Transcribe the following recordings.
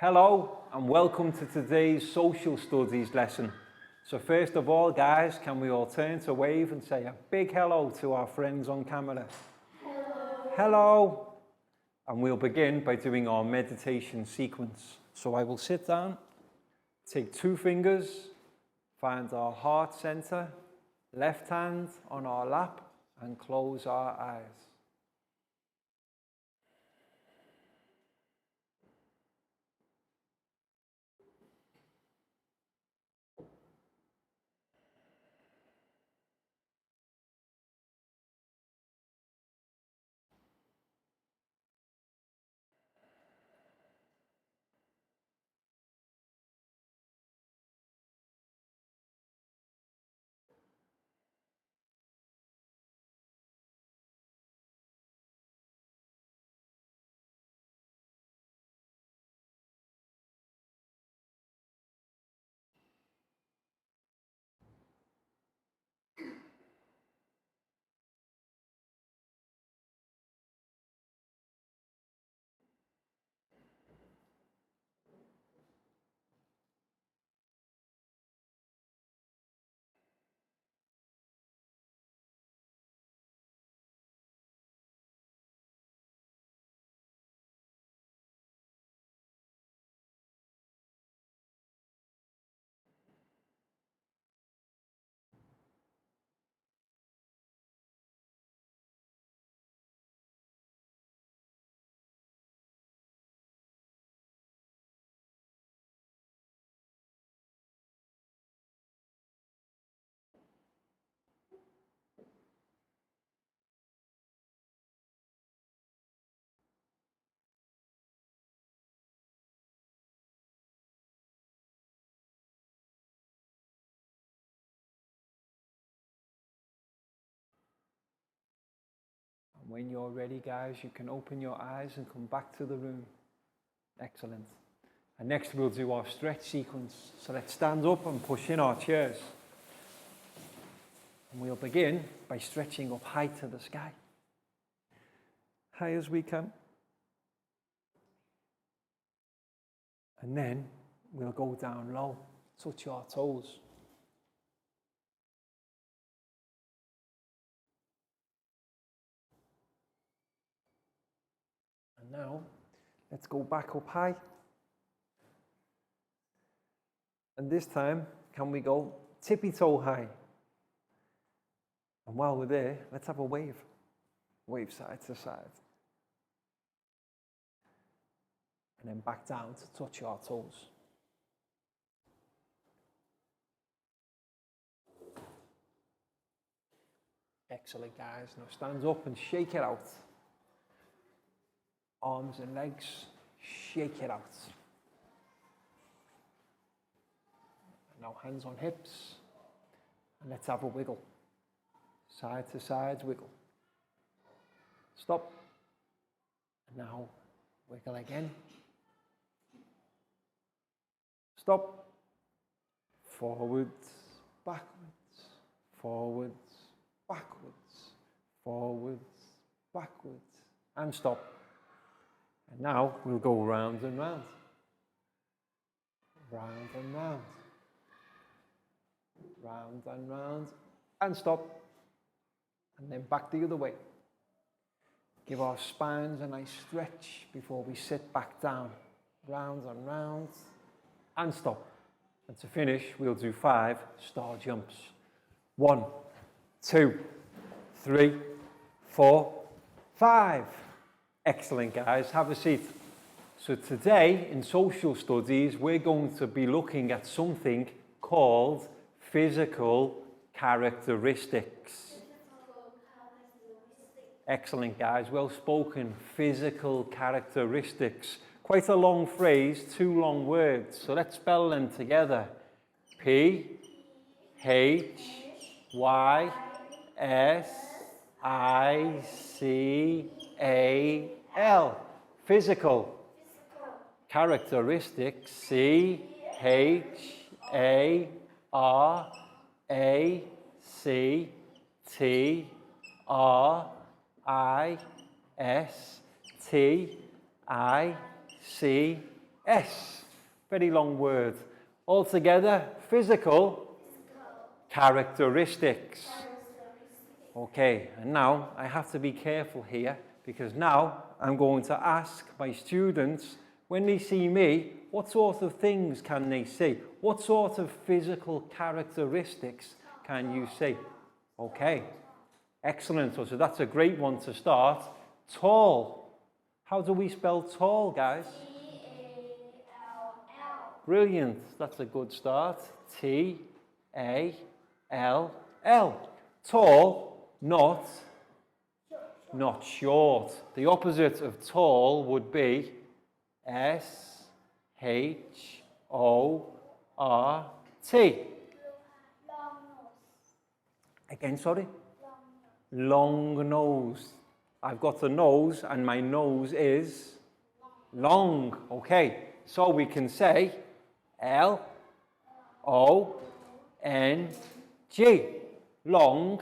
Hello and welcome to today's social studies lesson. So first of all, guys, can we all turn to wave and say a big hello to our friends on camera? Hello. Hello. And we'll begin by doing our meditation sequence. So I will sit down, take 2 fingers, find our heart center, left hand on our lap, and close our eyes. When you're ready, guys, you can open your eyes and come back to the room. Excellent. And next we'll do our stretch sequence. So let's stand up and push in our chairs. And we'll begin by stretching up high to the sky. High as we can. And then we'll go down low, touch our toes. Now, let's go back up high. And this time, can we go tippy-toe high? And while we're there, let's have a wave. Wave side to side. And then back down to touch our toes. Excellent, guys. Now stand up and shake it out. Arms and legs, shake it out. Now hands on hips, and let's have a wiggle. Side to side wiggle. Stop. And now wiggle again. Stop. Forwards, backwards, forwards, backwards, forwards, backwards, and stop. And now we'll go round and round. Round and round. Round and round. And stop. And then back the other way. Give our spines a nice stretch before we sit back down. Round and round. And stop. And to finish, we'll do 5 star jumps. 1, 2, 3, 4, 5. Excellent, guys. Have a seat. So today in social studies, we're going to be looking at something called physical characteristics. Excellent, guys. Well spoken. Physical characteristics. Quite a long phrase, 2 long words. So let's spell them together. P-H-Y-S-I-C-A-L. Physical. Characteristics. C-H-A-R-A-C-T-R-I-S-T-I-C-A-L. S. Very long word. Altogether, physical characteristics. Okay, and now I have to be careful here because now I'm going to ask my students, when they see me, what sort of things can they see? What sort of physical characteristics can you see? Okay, excellent. So that's a great one to start. Tall. How do we spell tall, guys? T-A-L-L. Brilliant. That's a good start. T-A-L-L. Tall, not short. The opposite of tall would be S-H-O-R-T. Again, sorry? Long nose. I've got a nose and my nose is long. Okay, so we can say L-O-N-G. Long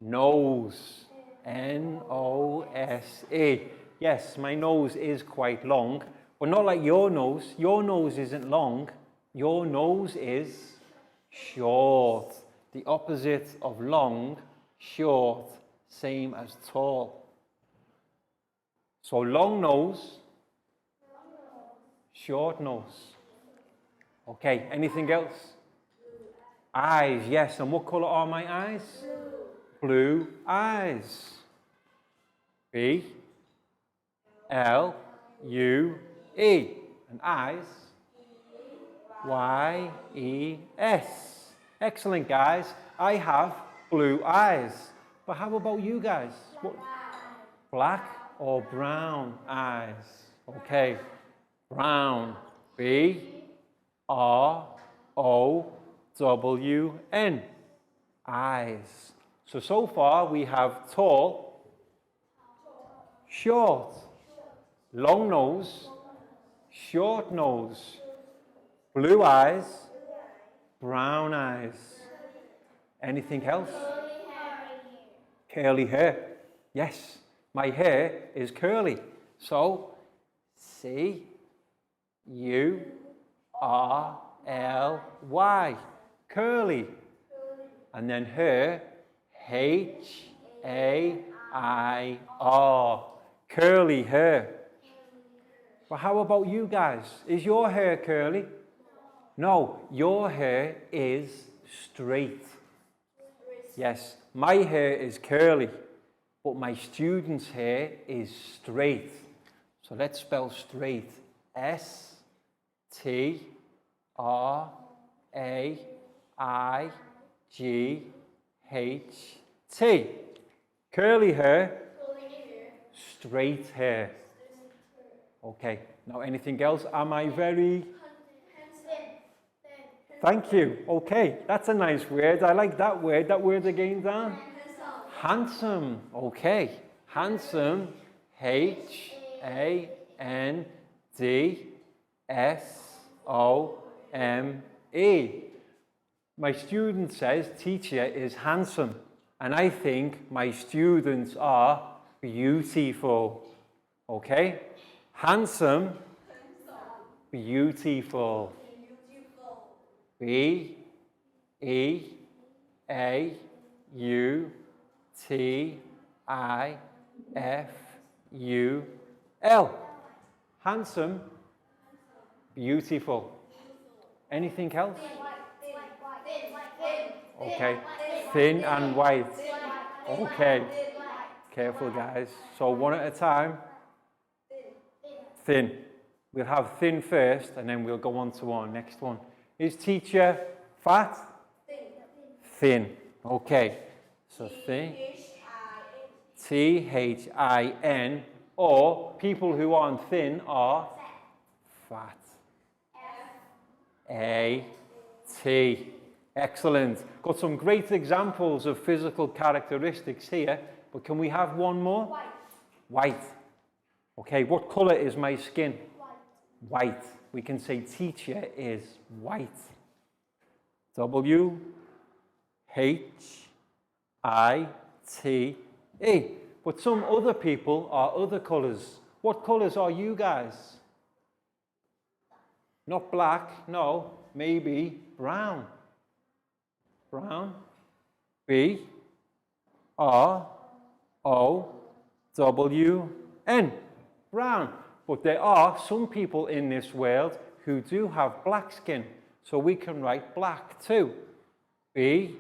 nose. N-O-S-E. Yes, my nose is quite long, but not like your nose. Your nose isn't long. Your nose is short. The opposite of long, short, same as tall. So long nose, short nose. Okay, anything else? Eyes, yes. And what color are my eyes? Blue eyes. B-L-U-E. And eyes? Y-E-S. Excellent, guys. I have blue eyes. But how about you guys? What? Black or brown eyes? Okay. Brown. B-R-O-W-N. Eyes. So far we have tall, short, long nose, short nose, blue eyes, brown eyes. Anything else? Curly hair. Yes, my hair is curly. So, C-U-R-L-Y. Curly. And then her, H-A-I-R. Curly hair. But how about you guys? Is your hair curly? No, your hair is straight. Yes, my hair is curly, but my student's hair is straight. So let's spell straight. S-T-R-A-I-G-H-T. Curly hair, straight hair. Okay, now anything else? Am I very... Thank you. Okay, that's a nice word. I like that word. That word again, Dan? Handsome. Okay, handsome. H-A-N-D-S-O-M-E. My student says teacher is handsome, and I think my students are beautiful. Okay? Handsome, beautiful. B-E-A-U-T-I-F-U-L. Handsome, beautiful. Anything else? Okay. Thin and white. Okay. Careful, guys. So one at a time. Thin. We'll have thin first, and then we'll go on to our next one. Is teacher fat? Thin. Okay. So thin. T-H-I-N. Or people who aren't thin are fat. A-T. Excellent. Got some great examples of physical characteristics here, but can we have one more? White. White. Okay, what color is my skin? White. White. We can say teacher is white. W-H-I-T-E. But some other people are other colors. What colors are you guys? Not black, no, maybe brown. Brown. B-R-O-W-N. Brown. But there are some people in this world who do have black skin. So we can write black too. B-L-A-C-K.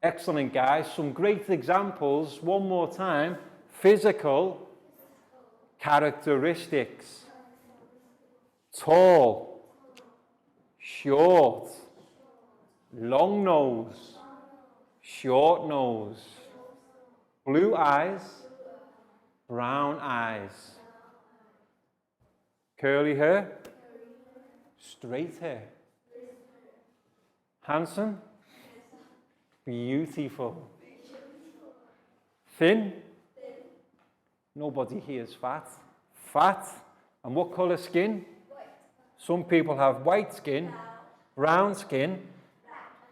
Excellent, guys. Some great examples. One more time. Physical characteristics. Tall, short, long nose, short nose, blue eyes, brown eyes, curly hair, straight hair, handsome, beautiful, thin, nobody here is fat, fat, and what colour skin? Some people have white skin, brown skin,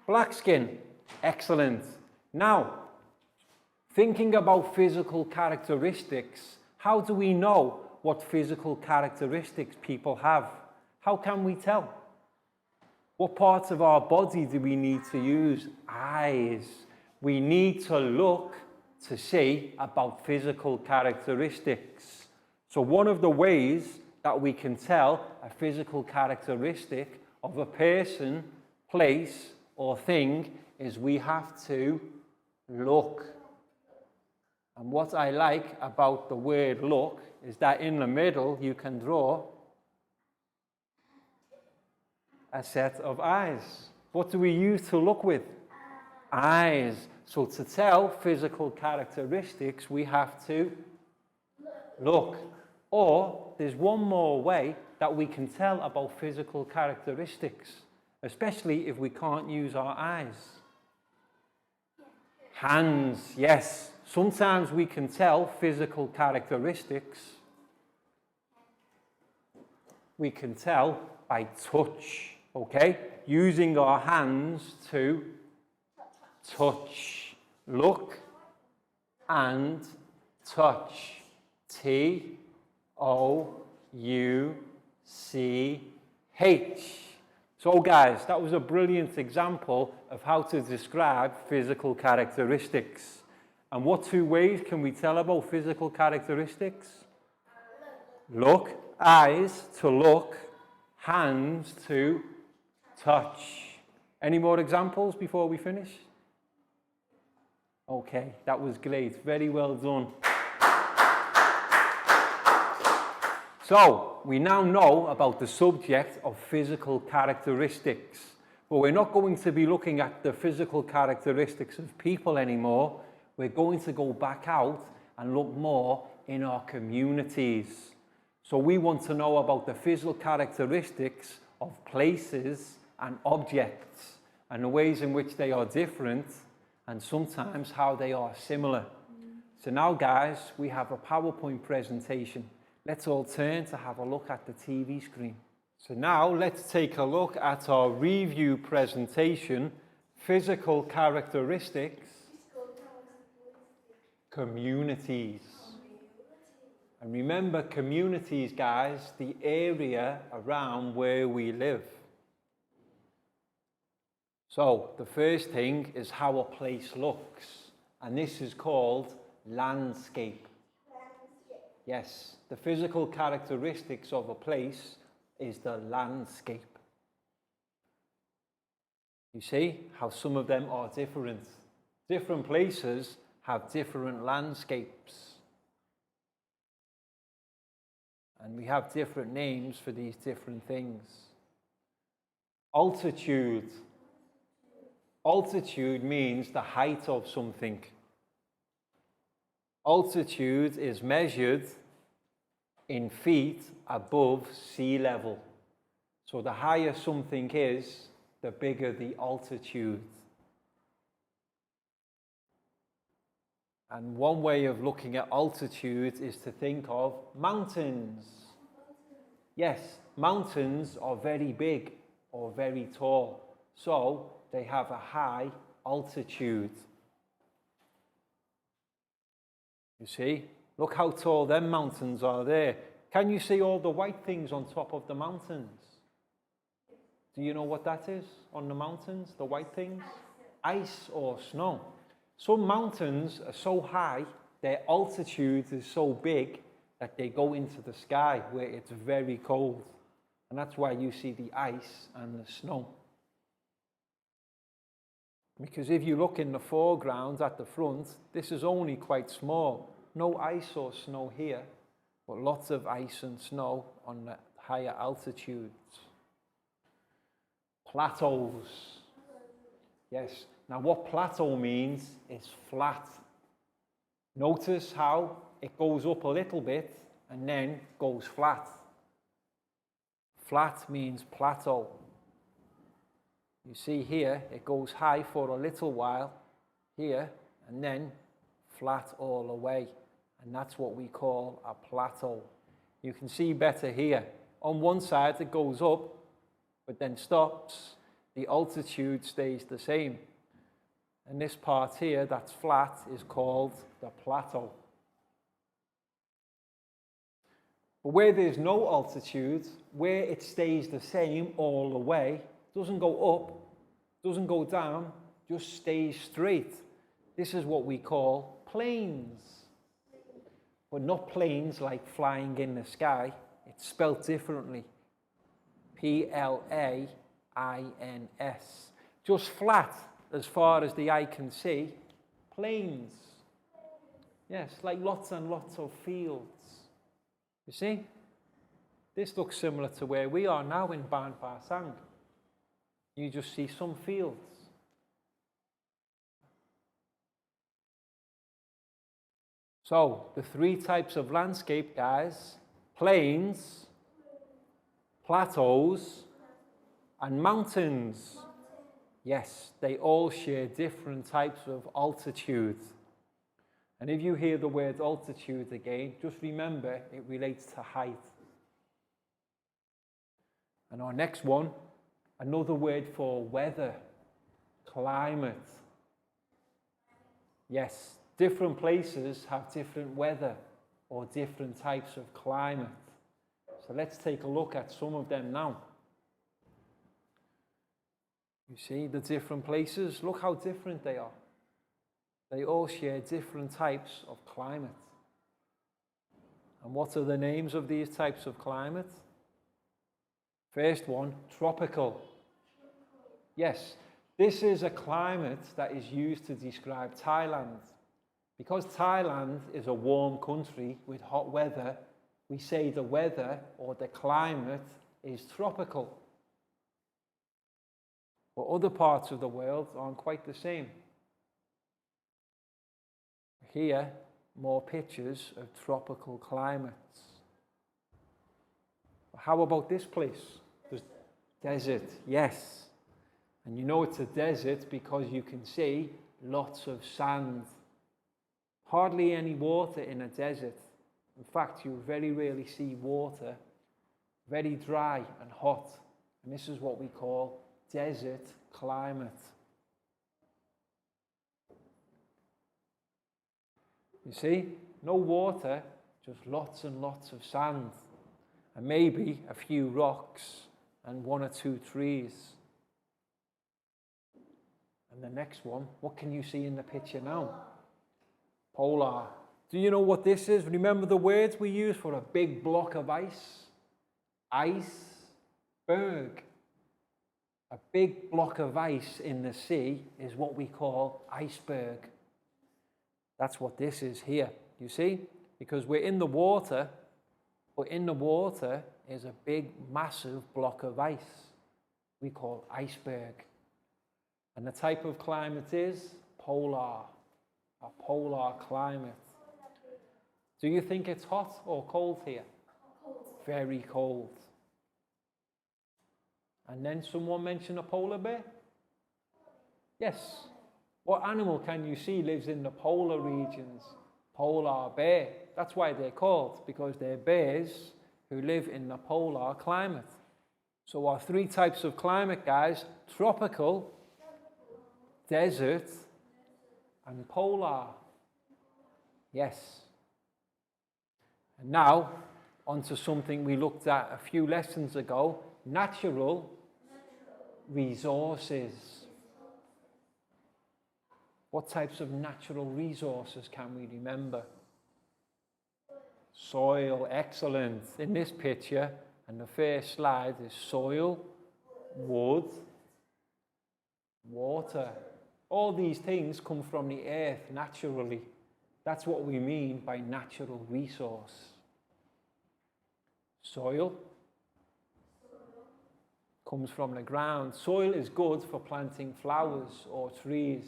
black skin. Excellent. Now, thinking about physical characteristics, how do we know what physical characteristics people have? How can we tell? What parts of our body do we need to use? Eyes. We need to look to see about physical characteristics. So one of the ways that we can tell a physical characteristic of a person, place, or thing is we have to look. And what I like about the word look is that in the middle you can draw a set of eyes. What do we use to look with? Eyes. So to tell physical characteristics, we have to look. Or there's one more way that we can tell about physical characteristics, especially if we can't use our eyes. Hands, yes. Sometimes we can tell physical characteristics. We can tell by touch, okay? Using our hands to touch. Look and touch. T-O-U-C-H. So guys, that was a brilliant example of how to describe physical characteristics. And what two ways can we tell about physical characteristics? Look, eyes to look, hands to touch. Any more examples before we finish? Okay, that was great. Very well done. So, we now know about the subject of physical characteristics, but we're not going to be looking at the physical characteristics of people anymore. We're going to go back out and look more in our communities. So we want to know about the physical characteristics of places and objects and the ways in which they are different and sometimes how they are similar. So now, guys, we have a PowerPoint presentation. Let's all turn to have a look at the TV screen. So now let's take a look at our review presentation, Physical Characteristics, Communities. And remember, communities, guys, the area around where we live. So the first thing is how a place looks, and this is called landscape. Yes, the physical characteristics of a place is the landscape. You see how some of them are different. Different places have different landscapes. And we have different names for these different things. Altitude. Altitude means the height of something. Altitude is measured in feet above sea level. So the higher something is, the bigger the altitude. And one way of looking at altitude is to think of mountains. Yes, mountains are very big or very tall, so they have a high altitude. You see, Look how tall them mountains are there. Can you see all the white things on top of the mountains? Do you know what that is on the mountains, the white things? Ice or snow. Some mountains are so high, their altitude is so big that they go into the sky where it's very cold. And that's why you see the ice and the snow. Because if you look in the foreground at the front, this is only quite small. No ice or snow here, but lots of ice and snow on the higher altitudes. Plateaus. Yes. Now what plateau means is flat. Notice how it goes up a little bit and then goes flat. Flat means plateau. You see here, it goes high for a little while here and then flat all the way. And that's what we call a plateau. You can see better here. On one side it goes up, but then stops. The altitude stays the same. And this part here that's flat is called the plateau. But where there's no altitude, where it stays the same all the way, doesn't go up, doesn't go down, just stays straight. This is what we call plains. But not planes like flying in the sky. It's spelt differently. Plains. Just flat as far as the eye can see. Plains. Yes, like lots and lots of fields. You see? This looks similar to where we are now in Ban Pa Sang. You just see some fields. So, the three types of landscape, guys: plains, plateaus, and mountains. Yes, they all share different types of altitude. And if you hear the word altitude again, just remember it relates to height. And our next one, another word for weather, climate. Yes, different places have different weather or different types of climate. So let's take a look at some of them now. You see the different places? Look how different they are. They all share different types of climate. And what are the names of these types of climate? First one, tropical. Yes, this is a climate that is used to describe Thailand. Because Thailand is a warm country with hot weather, we say the weather or the climate is tropical. But other parts of the world aren't quite the same. Here, more pictures of tropical climates. How about this place? There's desert, yes. And you know it's a desert because you can see lots of sand. Hardly any water in a desert. In fact, you very rarely see water. Very dry and hot. And this is what we call desert climate. You see, no water, just lots and lots of sand. And maybe a few rocks and one or two trees. And the next one, what can you see in the picture now? Polar. Do you know what this is? Remember the words we use for a big block of ice? Iceberg. A big block of ice in the sea is what we call iceberg. That's what this is here, you see? Because we're in the water, but in the water is a big, massive block of ice we call iceberg. And the type of climate is polar, a polar climate. Do you think it's hot or cold here? Cold. Very cold. And then someone mentioned a polar bear? Yes. What animal can you see lives in the polar regions? Polar bear. That's why they're called, because they're bears who live in the polar climate. So our three types of climate, guys: tropical, desert, and polar. Yes. And now, onto something we looked at a few lessons ago, natural resources. What types of natural resources can we remember? Soil, excellent. In this picture, and the first slide is soil, wood, water. All these things come from the earth naturally. That's what we mean by natural resource. Soil comes from the ground. Soil is good for planting flowers or trees.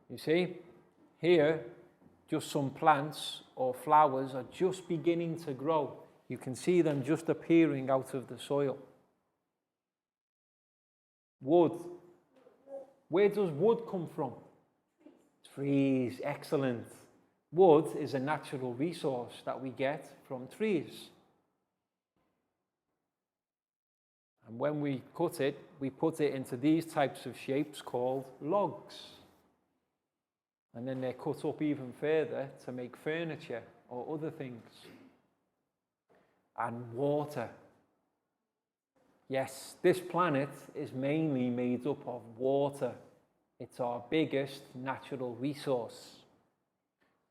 You see, here, just some plants or flowers are just beginning to grow. You can see them just appearing out of the soil. Wood. Where does wood come from? Trees, excellent. Wood is a natural resource that we get from trees. And when we cut it, we put it into these types of shapes called logs. And then they're cut up even further to make furniture or other things. And water. Yes, this planet is mainly made up of water. It's our biggest natural resource.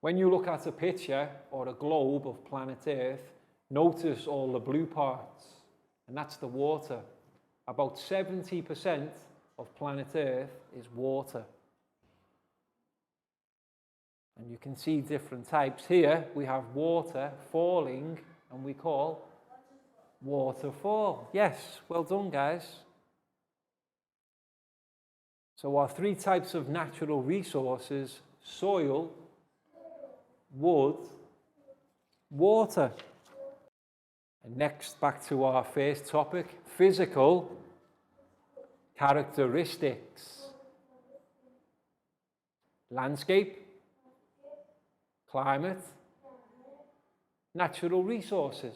When you look at a picture or a globe of planet Earth, notice all the blue parts, and that's the water. About 70% of planet Earth is water. And you can see different types. Here we have water falling, and we call waterfall. Yes, well done, guys. So our three types of natural resources: soil, wood, water. And next, back to our first topic, physical characteristics. Landscape, climate, natural resources.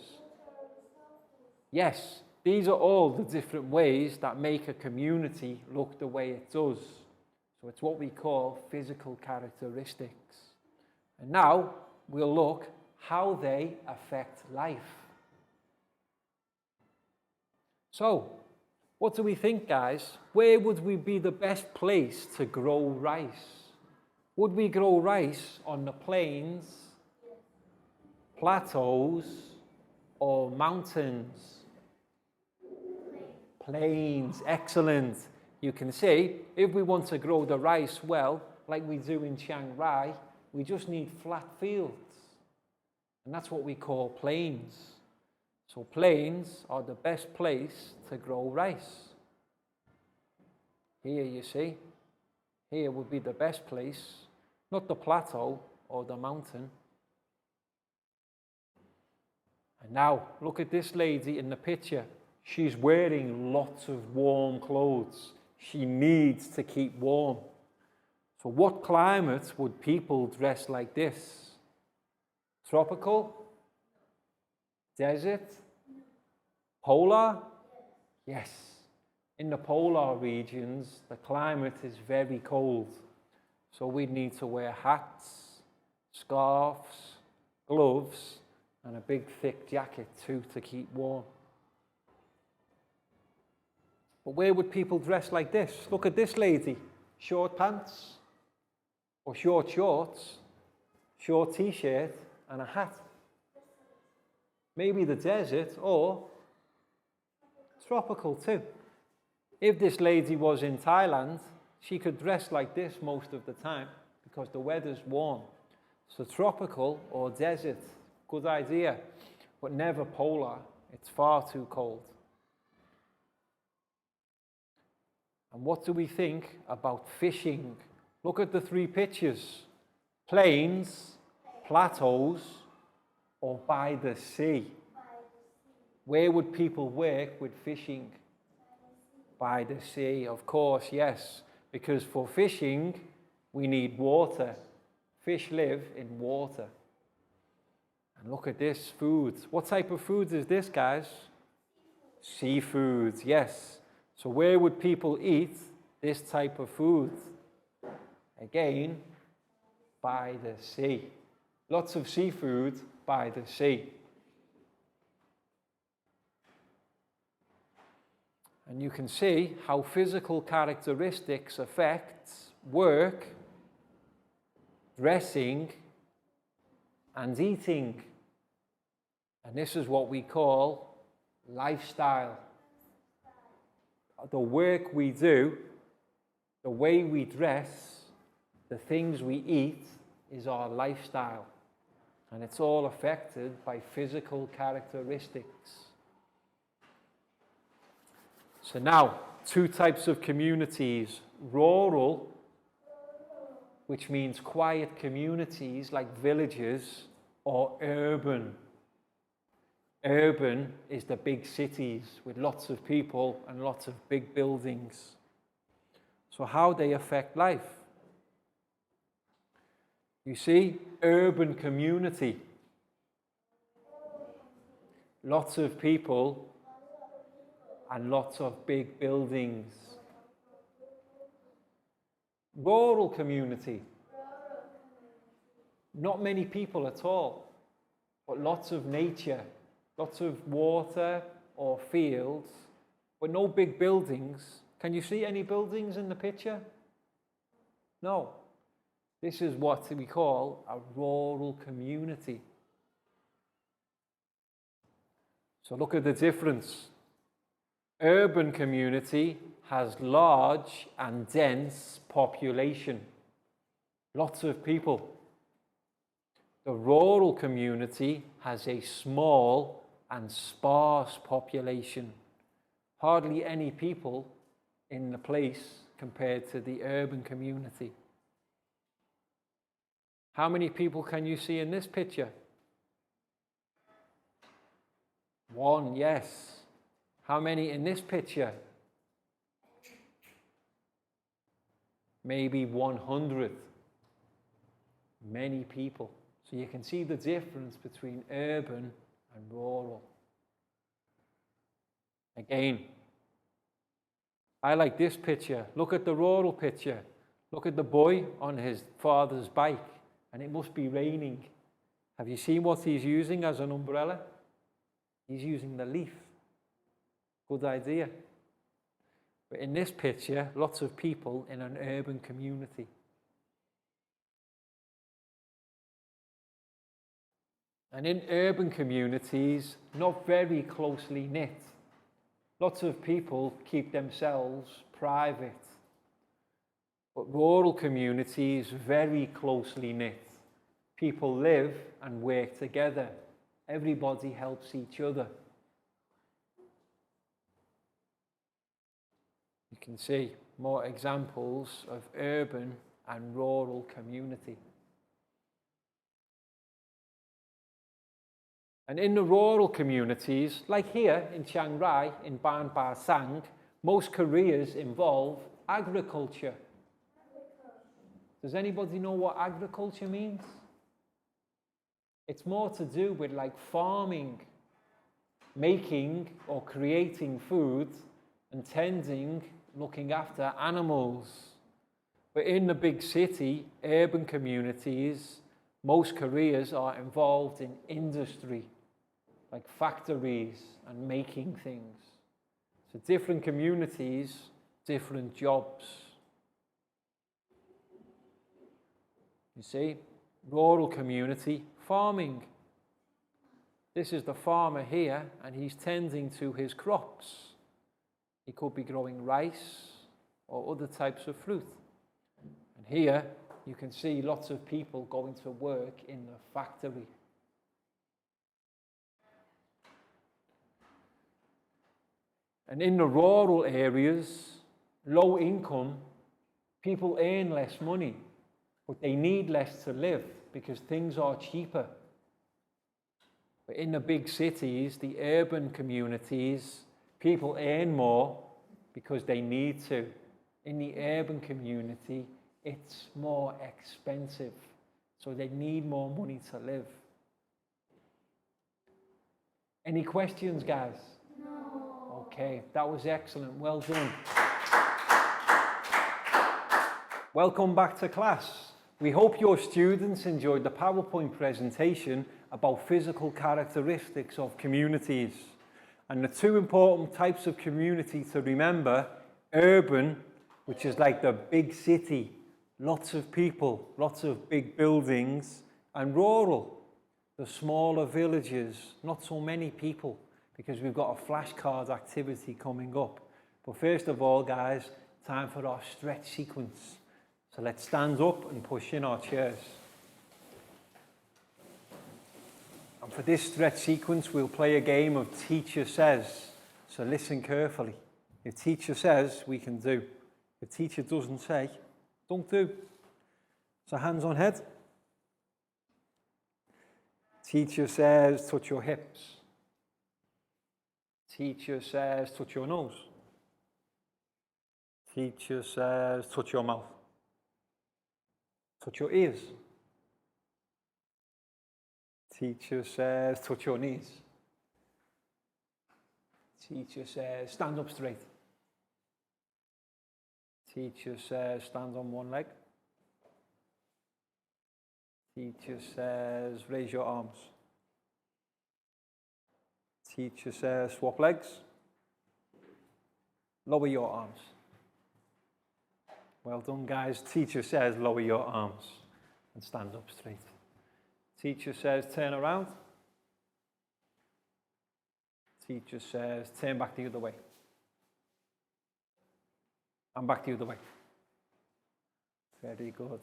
Yes, these are all the different ways that make a community look the way it does. So it's what we call physical characteristics. And now we'll look how they affect life. So, what do we think, guys? Where would we be the best place to grow rice? Would we grow rice on the plains, plateaus, or mountains? Plains, excellent. You can see, if we want to grow the rice well, like we do in Chiang Rai, we just need flat fields. And that's what we call plains. So plains are the best place to grow rice. Here you see, here would be the best place, not the plateau or the mountain. And now, look at this lady in the picture. She's wearing lots of warm clothes. She needs to keep warm. So what climate would people dress like this? Tropical? Desert? Polar? Yes. In the polar regions, the climate is very cold. So we need to wear hats, scarves, gloves, and a big thick jacket too to keep warm. But where would people dress like this? Look at this lady. Short pants, or short shorts, short t-shirt, and a hat. Maybe the desert or tropical too. If this lady was in Thailand, she could dress like this most of the time because the weather's warm. So tropical or desert, good idea, but never polar. It's far too cold. And what do we think about fishing? Look at the three pictures. Plains, plateaus, or by the sea. Where would people work with fishing? By the sea, of course, yes. Because for fishing, we need water. Fish live in water. And look at this food. What type of food is this, guys? Seafood, yes. So where would people eat this type of food? Again, by the sea. Lots of seafood by the sea. And you can see how physical characteristics affect work, dressing, and eating. And this is what we call lifestyle. The work we do, the way we dress, the things we eat is our lifestyle. And it's all affected by physical characteristics. So now, two types of communities. Rural, which means quiet communities like villages, or urban. Urban is the big cities with lots of people and lots of big buildings. So how they affect life? You see, urban community. Lots of people and lots of big buildings. Rural community. Not many people at all, but lots of nature, lots of water or fields, but no big buildings. Can you see any buildings in the picture? No. This is what we call a rural community. So look at the difference. Urban community has large and dense population. Lots of people. The rural community has a small and sparse population. Hardly any people in the place compared to the urban community. How many people can you see in this picture? One, yes. How many in this picture? Maybe 100. Many people. So you can see the difference between urban and rural. Again, I like this picture. Look at the rural picture. Look at the boy on his father's bike, and it must be raining. Have you seen what he's using as an umbrella? He's using the leaf. Good idea. But in this picture, lots of people in an urban community. And in urban communities, not very closely knit. Lots of people keep themselves private. But rural communities, very closely knit. People live and work together. Everybody helps each other. You can see more examples of urban and rural community. And in the rural communities, like here in Chiang Rai, in Ban Ba Sang, most careers involve agriculture. Does anybody know what agriculture means? It's more to do with like farming, making or creating food and tending, looking after animals. But in the big city, urban communities, most careers are involved in industry, like factories and making things. So different communities, different jobs. You see, rural community, farming. This is the farmer here, and he's tending to his crops. He could be growing rice or other types of fruit. And here, you can see lots of people going to work in the factory. And in the rural areas, low income, people earn less money, but they need less to live because things are cheaper. But in the big cities, the urban communities, people earn more because they need to. In the urban community, it's more expensive, so they need more money to live. Any questions, guys? No. Okay, that was excellent. Well done. Welcome back to class. We hope your students enjoyed the PowerPoint presentation about physical characteristics of communities. And the two important types of community to remember: urban, which is like the big city, lots of people, lots of big buildings, and rural, the smaller villages, not so many people, because we've got a flashcard activity coming up. But first of all, guys, time for our stretch sequence. So let's stand up and push in our chairs. And for this stretch sequence, we'll play a game of Teacher Says. So listen carefully. If Teacher says, we can do. If Teacher doesn't say, don't do. So hands on head. Teacher says, touch your hips. Teacher says, touch your nose. Teacher says, touch your mouth. Touch your ears. Teacher says, touch your knees. Teacher says, stand up straight. Teacher says, stand on one leg. Teacher says, raise your arms. Teacher says, swap legs. Lower your arms. Well done, guys. Teacher says, lower your arms and stand up straight. Teacher says, turn around. Teacher says, turn back the other way. And back the other way. Very good.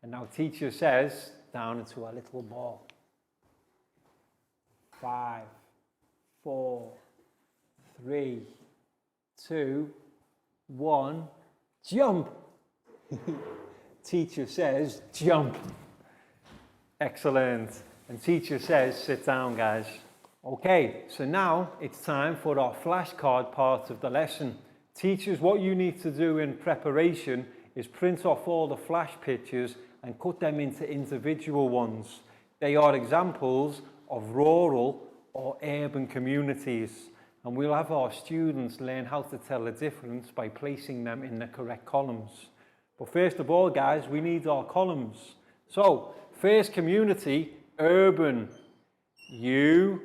And now teacher says, down into a little ball. 5, 4, 3, 2, 1, jump. Teacher says, jump. Excellent. And teacher says, sit down, guys. Okay, so now it's time for our flashcard part of the lesson. Teachers, what you need to do in preparation is print off all the flash pictures and cut them into individual ones. They are examples of rural or urban communities. And we'll have our students learn how to tell the difference by placing them in the correct columns. But first of all, guys, we need our columns. So, first community, urban. U-R-B-A-N.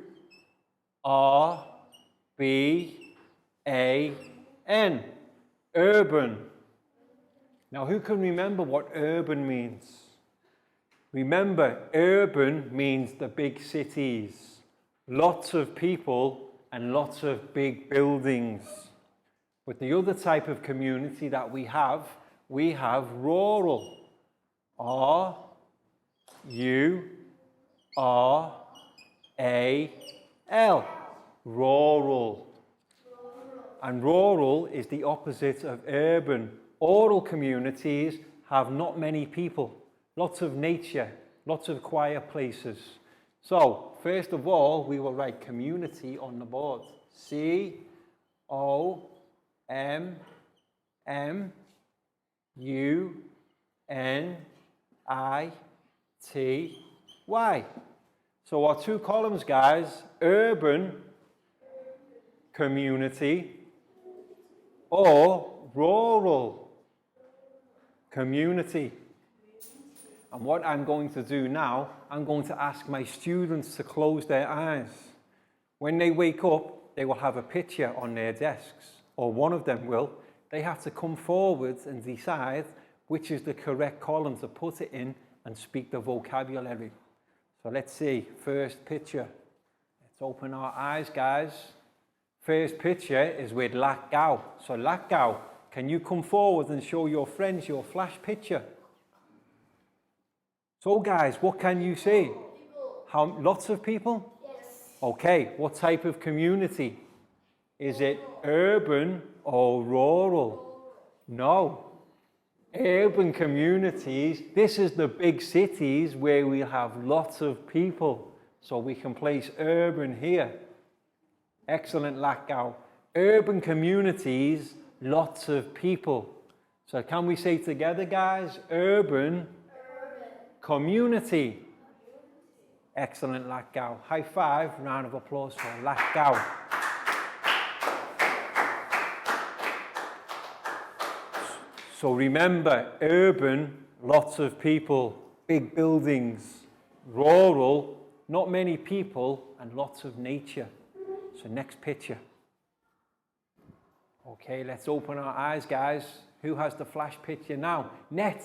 Urban. Now, who can remember what urban means? Remember, urban means the big cities. Lots of people and lots of big buildings. But the other type of community that we have rural. R-U-R-A-L. Rural. And rural is the opposite of urban. Rural communities have not many people, lots of nature, lots of quiet places. So, first of all, we will write community on the board. C-O-M-M-U-N-I-T-Y. So our two columns, guys, urban community or rural community. And what I'm going to do now, I'm going to ask my students to close their eyes. When they wake up, they will have a picture on their desks, or one of them will. They have to come forward and decide which is the correct column to put it in and speak the vocabulary. So let's see, first picture. Let's open our eyes, guys. First picture is with Lak Gao. So Lak Gao, can you come forward and show your friends your flash picture? So guys, what can you see? How, lots of people? Yes. Okay, what type of community? Is it urban or rural? No. Urban communities, this is the big cities where we have lots of people. So we can place urban here. Excellent, Lak Gao. Urban communities, lots of people. So can we say together, guys? Urban community. Excellent, Lak Gao. High five, round of applause for Lak Gao. So remember, urban, lots of people, big buildings. Rural, not many people and lots of nature. So next picture. Okay, let's open our eyes, guys. Who has the flash picture now? Net,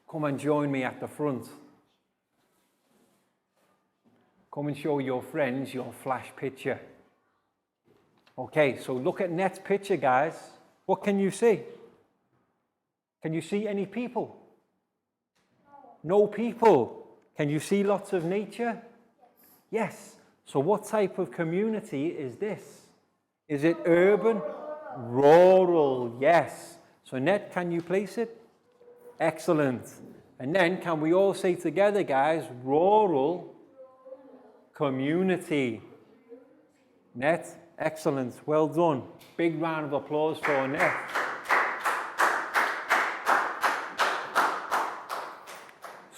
come and join me at the front. Come and show your friends your flash picture. Okay, so look at Net's picture, guys. What can you see? Can you see any people? No people. Can you see lots of nature? Yes. So what type of community is this? Is it urban? Rural, yes. So Net, can you place it? Excellent. And then can we all say together, guys, rural community. Net, excellent. Well done. Big round of applause for Net.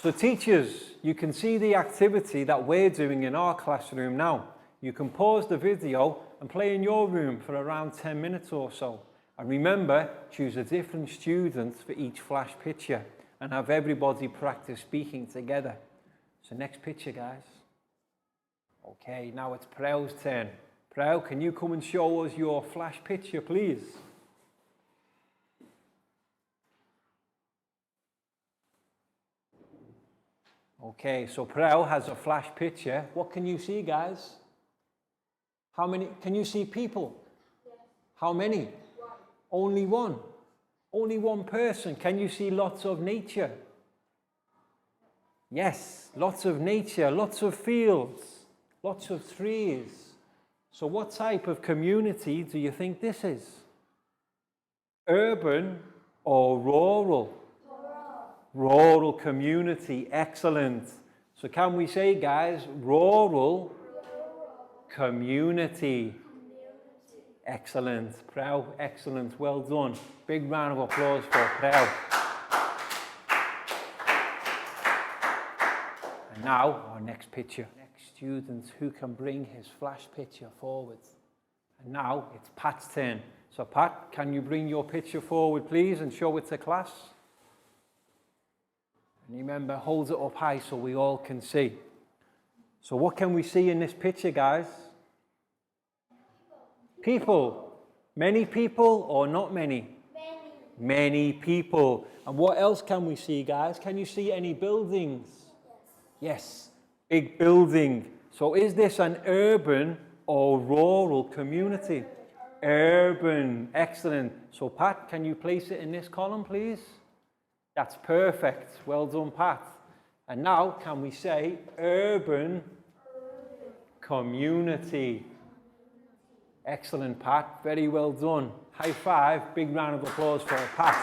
So teachers, you can see the activity that we're doing in our classroom now. You can pause the video and play in your room for around 10 minutes or so. And remember, choose a different student for each flash picture and have everybody practice speaking together. So next picture, guys. Okay, now it's Preo's turn. Preo, can you come and show us your flash picture, please? Okay, so Preo has a flash picture. What can you see, guys? How many? Can you see people? Yes. How many? One. Only one. Only one person. Can you see lots of nature? Yes, lots of nature, lots of fields, lots of trees. So what type of community do you think this is? Urban or rural? Rural community, excellent. So can we say, guys, rural community? Excellent. Preo, excellent. Well done. Big round of applause for Preo. And now, our next picture. Next student who can bring his flash picture forward. And now, it's Pat's turn. So Pat, can you bring your picture forward, please, and show it to class? And remember, hold it up high so we all can see. So what can we see in this picture, guys? People. Many people or not many? Many. Many people. And what else can we see, guys? Can you see any buildings? Yes. Big building. So is this an urban or rural community? Urban. Excellent. So Pat, can you place it in this column, please? That's perfect. Well done, Pat. And now, can we say urban community? Excellent, Pat. Very well done. High five. Big round of applause for Pat.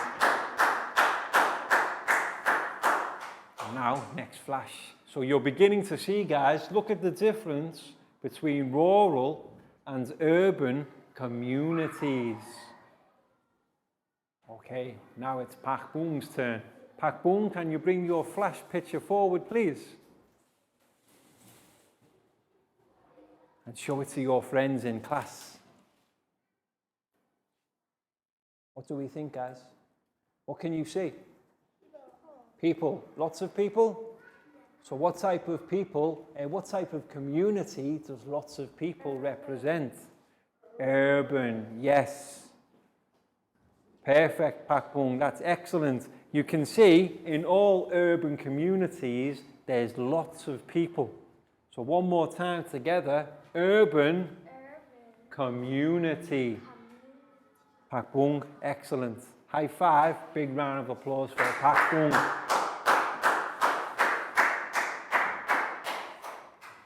And now, next flash. So you're beginning to see, guys, look at the difference between rural and urban communities. Okay, now it's Pak Boom's turn. Pak Boom, can you bring your flash picture forward, please? And show it to your friends in class. What do we think, guys? What can you see? People. Lots of people? So what type of people, what type of community does lots of people represent? Urban, yes. Perfect, Pak Boom, that's excellent. You can see in all urban communities, there's lots of people. So one more time together, urban community. Pak Boom, excellent. High five, big round of applause for Pak Boom.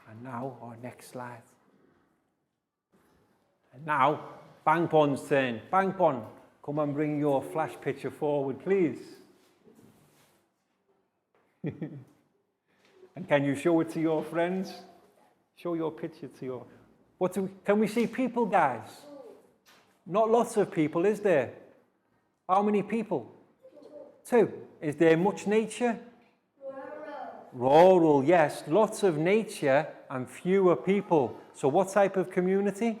And now, our next slide. And now, Bangpon's turn. Bangpon, come and bring your flash picture forward, please. And can you show it to your friends? Show your picture to your... Can we see people, guys? Not lots of people, is there? How many people? 2. Is there much nature? Rural, yes. Lots of nature and fewer people. So what type of community?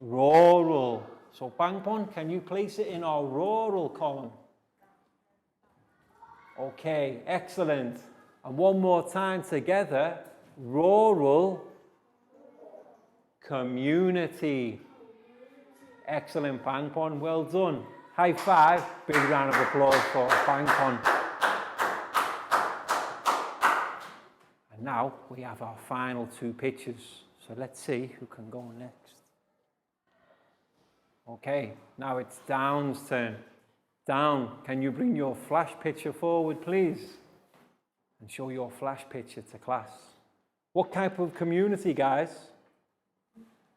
Rural. So Bangpon, can you place it in our rural column? Okay, excellent. And one more time together, rural community. Excellent, Bangpon, well done. High five, big round of applause for Bangpon. And now we have our final two pictures. So let's see who can go next. Okay, now it's Down's turn. Down, can you bring your flash picture forward, please? And show your flash picture to class. What type of community, guys?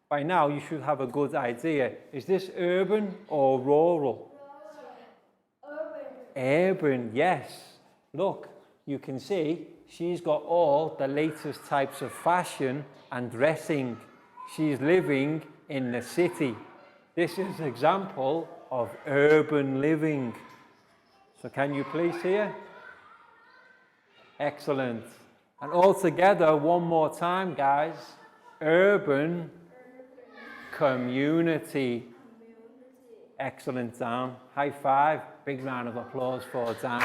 By now, you should have a good idea. Is this urban or rural? Urban, yes. Look, you can see she's got all the latest types of fashion and dressing. She's living in the city. This is an example of urban living. So can you please hear? Excellent. And all together, one more time, guys. Urban community. Excellent, Down. High five. Big round of applause for Down.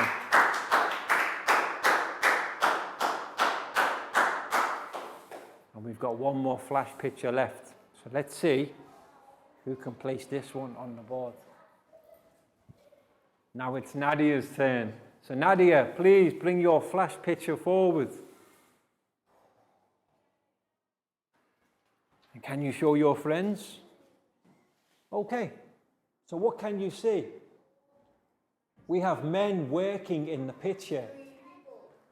And we've got one more flash picture left. So let's see who can place this one on the board. Now it's Nadia's turn. So Nadia, please bring your flash picture forward. And can you show your friends? Okay, so what can you see? We have men working in the picture.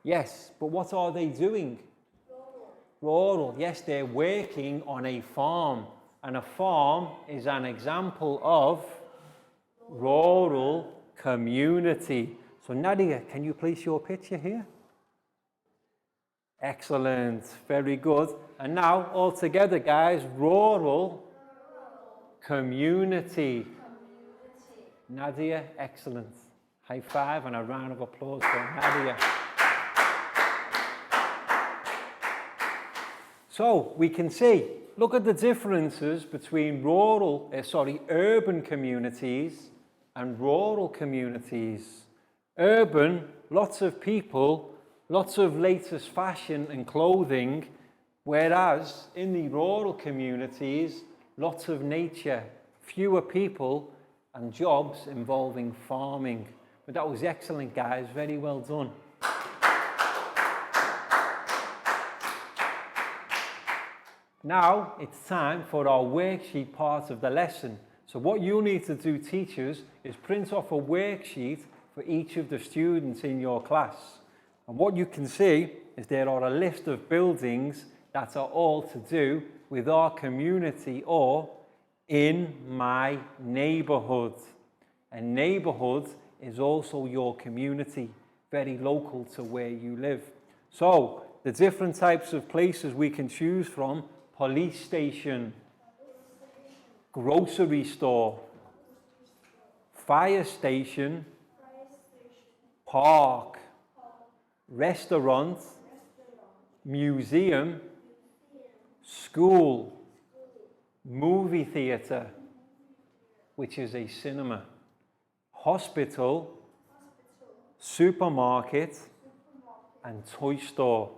Yes, but what are they doing? Rural. Yes, they're working on a farm. And a farm is an example of rural community. So Nadia, can you place your picture here? Excellent, very good. And now all together, guys, rural community. Nadia, excellent. High five and a round of applause for Nadia. So we can see, look at the differences between urban communities and rural communities. Urban, lots of people, lots of latest fashion and clothing, whereas in the rural communities, lots of nature, fewer people and jobs involving farming. But that was excellent, guys, very well done. Now it's time for our worksheet part of the lesson. So what you'll need to do, teachers, is print off a worksheet for each of the students in your class. And what you can see is there are a list of buildings that are all to do with our community or in my neighborhood. A neighborhood is also your community, very local to where you live. So the different types of places we can choose from: police station, grocery store, fire station, park, restaurant, museum, school, movie theatre, which is a cinema, hospital, supermarket, and toy store.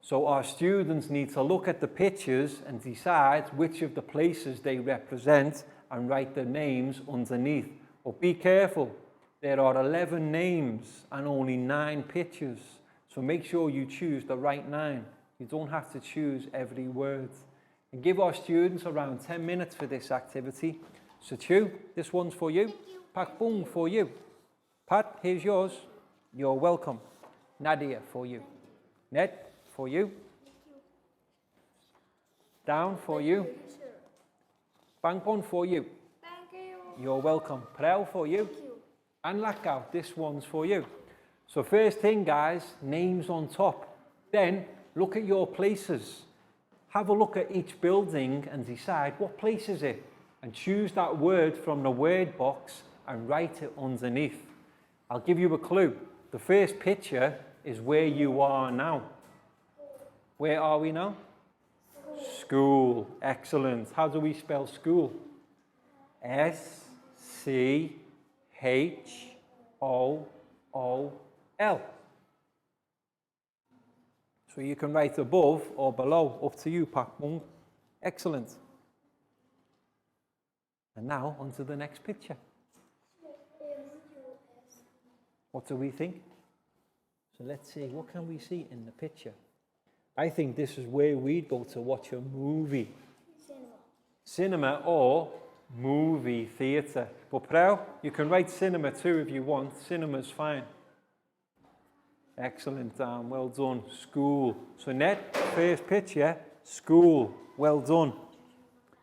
So our students need to look at the pictures and decide which of the places they represent and write their names underneath. But be careful, there are 11 names and only 9 pictures. So make sure you choose the right 9. You don't have to choose every word. And give our students around 10 minutes for this activity. So Chu, this one's for you. Pak Boom for you. Pat, here's yours. You're welcome. Nadia for you. Ned, for you. Down for you. Bangpon for you. Thank you. You're welcome. Prel for you. And Lakau, this one's for you. So first thing, guys, names on top. Then look at your places. Have a look at each building and decide what place is it. And choose that word from the word box and write it underneath. I'll give you a clue. The first picture is where you are now. Where are we now? School. Excellent. How do we spell school? S-C-H-O-O-L. O-L. So you can write above or below, up to you, Pak Mung. Excellent. And now, on to the next picture. What do we think? So let's see, what can we see in the picture? I think this is where we'd go to watch a movie. Cinema or movie theatre. But Prao, you can write cinema too if you want. Cinema's fine. Excellent, Dan. Well done. School. So Ned, first picture, school. Well done.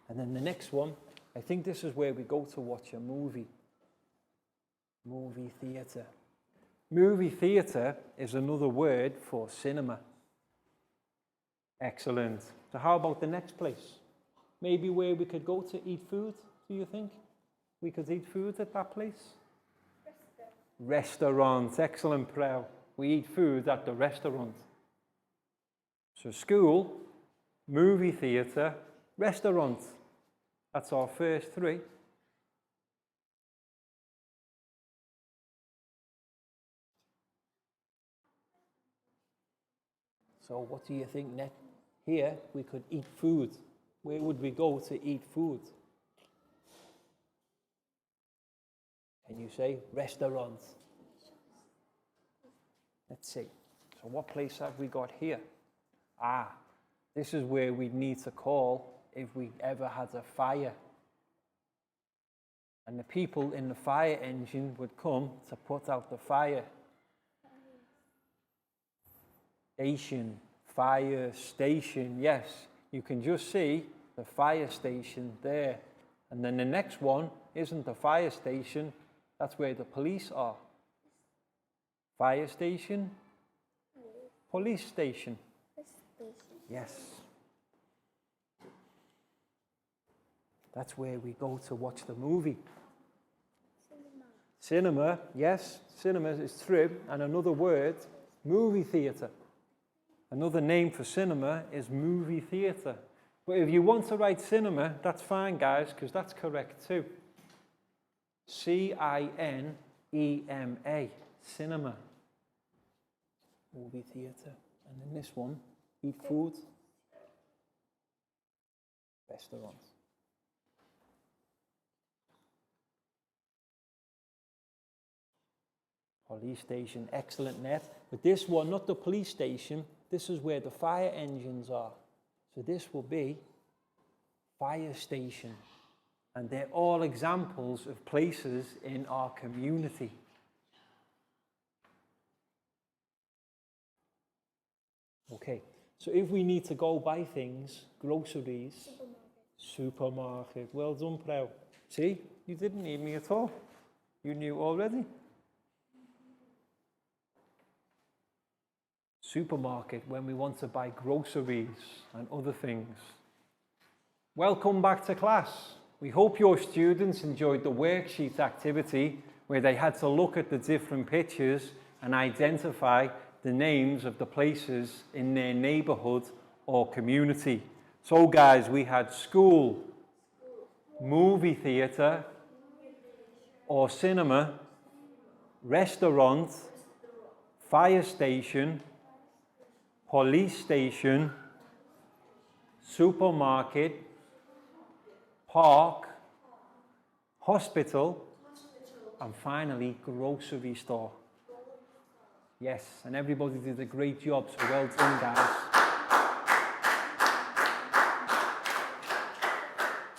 And then the next one, I think this is where we go to watch a movie. Movie theatre. Movie theatre is another word for cinema. Excellent. So how about the next place? Maybe where we could go to eat food, do you think? We could eat food at that place? Restaurant. Excellent, Prao. We eat food at the restaurant. So school, movie theatre, restaurant. That's our first three. So what do you think, Ned? Here we could eat food. Where would we go to eat food? Can you say restaurant? Let's see. So what place have we got here? Ah, this is where we'd need to call if we ever had a fire. And the people in the fire engine would come to put out the fire. Station, fire station, yes. You can just see the fire station there. And then the next one isn't the fire station, that's where the police are. Fire station, police station. Yes. That's where we go to watch the movie. Cinema, yes, cinema is true. And another word, movie theatre. Another name for cinema is movie theatre. But if you want to write cinema, that's fine, guys, because that's correct too. C-I-N-E-M-A, cinema. Movie theatre. And then this one, eat food. Restaurant. Police station, excellent, Ned. But this one, not the police station, this is where the fire engines are. So this will be fire station. And they're all examples of places in our community. Okay, so if we need to go buy things, groceries, supermarket. Well done, Prao. See, you didn't need me at all. You knew already. Supermarket, when we want to buy groceries and other things. Welcome back to class. We hope your students enjoyed the worksheet activity where they had to look at the different pictures and identify the names of the places in their neighborhood or community. So guys, we had school, movie theatre or cinema, restaurant, fire station, police station, supermarket, park, hospital, and finally grocery store. Yes, and everybody did a great job, so well done, guys.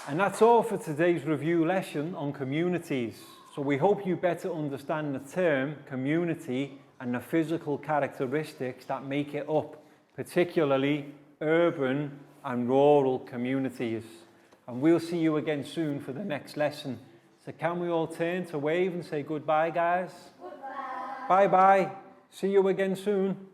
And that's all for today's review lesson on communities. So we hope you better understand the term community and the physical characteristics that make it up, particularly urban and rural communities. And we'll see you again soon for the next lesson. So can we all turn to wave and say goodbye, guys? Goodbye. Bye-bye. See you again soon.